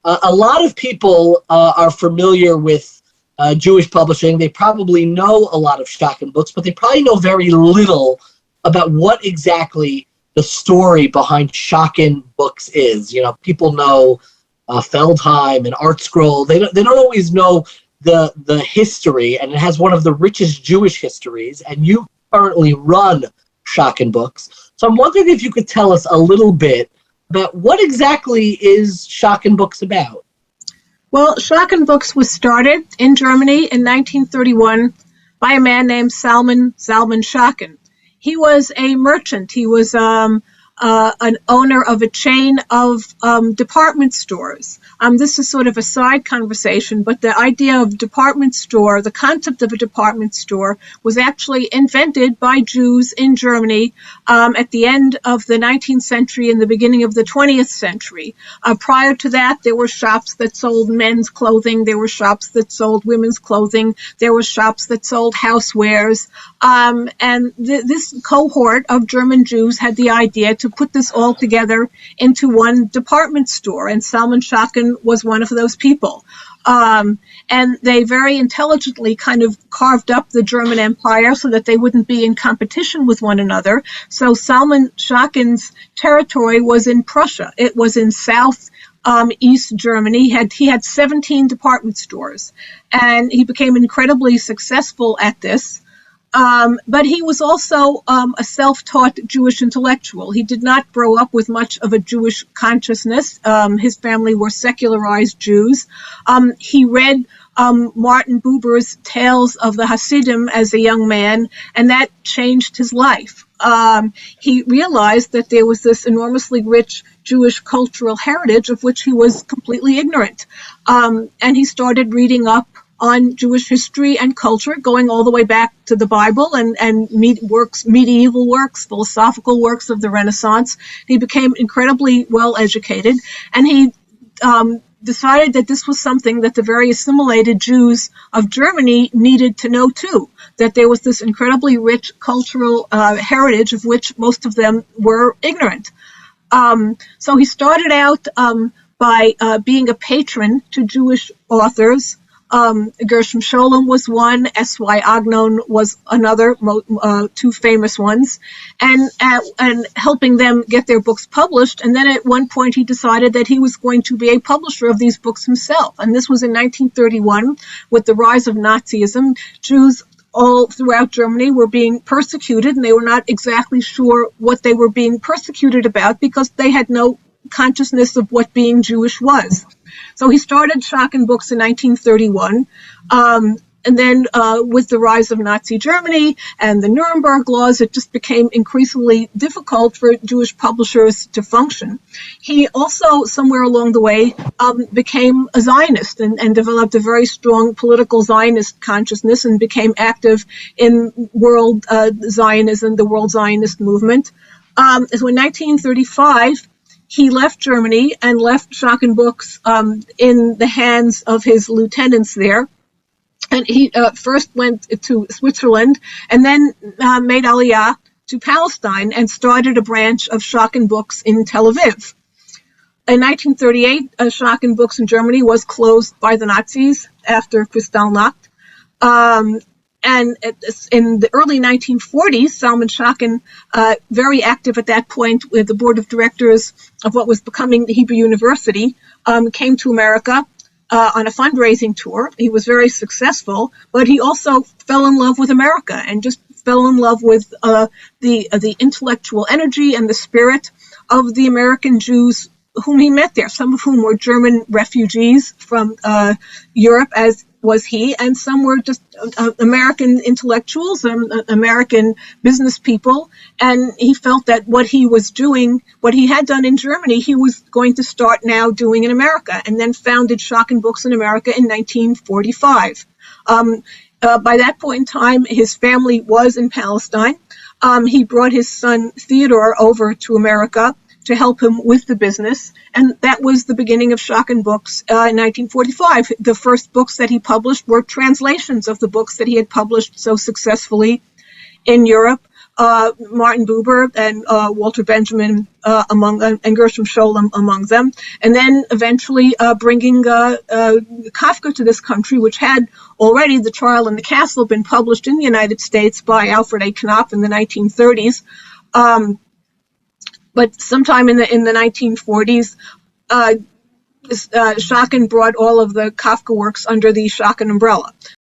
A lot of people are familiar with Jewish publishing. They probably know a lot of Schocken books, but they probably know very little about what exactly the story behind Schocken books is. You know, people know Feldheim and ArtScroll. They don't always know the history, and it has one of the richest Jewish histories, and you currently run Schocken books. So I'm wondering if you could tell us a little bit about what exactly is Schocken books about. Well, Schocken books was started in Germany in 1931 by a man named Salman Schocken. He was a merchant. He was an owner of a chain of department stores. This is sort of a side conversation, but the idea of department store, the concept of a department store, was actually invented by Jews in Germany at the end of the 19th century and the beginning of the 20th century. Prior to that, there were shops that sold men's clothing. There were shops that sold women's clothing. There were shops that sold housewares. And this cohort of German Jews had the idea to put this all together into one department store, and Salman Schocken was one of those people. And they very intelligently kind of carved up the German Empire so that they wouldn't be in competition with one another. So Salman Schocken's territory was in Prussia. It was in South East Germany. He had 17 department stores, and he became incredibly successful at this. But he was also a self-taught Jewish intellectual. He did not grow up with much of a Jewish consciousness. His family were secularized Jews. He read Martin Buber's Tales of the Hasidim as a young man, and that changed his life. He realized that there was this enormously rich Jewish cultural heritage of which he was completely ignorant. And he started reading up on Jewish history and culture, going all the way back to the Bible and medieval works, philosophical works of the Renaissance. He became incredibly well educated, and he decided that this was something that the very assimilated Jews of Germany needed to know too, that there was this incredibly rich cultural heritage of which most of them were ignorant. So he started out by being a patron to Jewish authors. Gershom Scholem was one, S.Y. Agnon was another, two famous ones, and helping them get their books published. And then at one point he decided that he was going to be a publisher of these books himself. And this was in 1931 with the rise of Nazism. Jews all throughout Germany were being persecuted, and they were not exactly sure what they were being persecuted about because they had no consciousness of what being Jewish was. So he started Schocken books in 1931, and then with the rise of Nazi Germany and the Nuremberg laws, it just became increasingly difficult for Jewish publishers to function. He also, somewhere along the way, became a Zionist and developed a very strong political Zionist consciousness and became active in world Zionism, the World Zionist movement. So in 1935, he left Germany and left Schocken books in the hands of his lieutenants there. And he first went to Switzerland and then made Aliyah to Palestine and started a branch of Schocken books in Tel Aviv. In 1938, Schocken books in Germany was closed by the Nazis after Kristallnacht. And in the early 1940s, Salman Schocken, very active at that point with the board of directors of what was becoming the Hebrew University, came to America on a fundraising tour. He was very successful, but he also fell in love with America and just fell in love with the intellectual energy and the spirit of the American Jews whom he met there, some of whom were German refugees from Europe, as was he, and some were just American intellectuals and American business people. And he felt that what he was doing, what he had done in Germany, he was going to start now doing in America, and then founded Schocken Books in America in 1945. By that point in time, his family was in Palestine. He brought his son Theodore over to America to help him with the business, and that was the beginning of Schocken Books in 1945. The first books that he published were translations of the books that he had published so successfully in Europe. Martin Buber and Walter Benjamin and Gershom Scholem among them, and then eventually bringing Kafka to this country, which had already The Trial in the Castle been published in the United States by Alfred A. Knopf in the 1930s. But sometime in the 1940s, Schocken brought all of the Kafka works under the Schocken umbrella.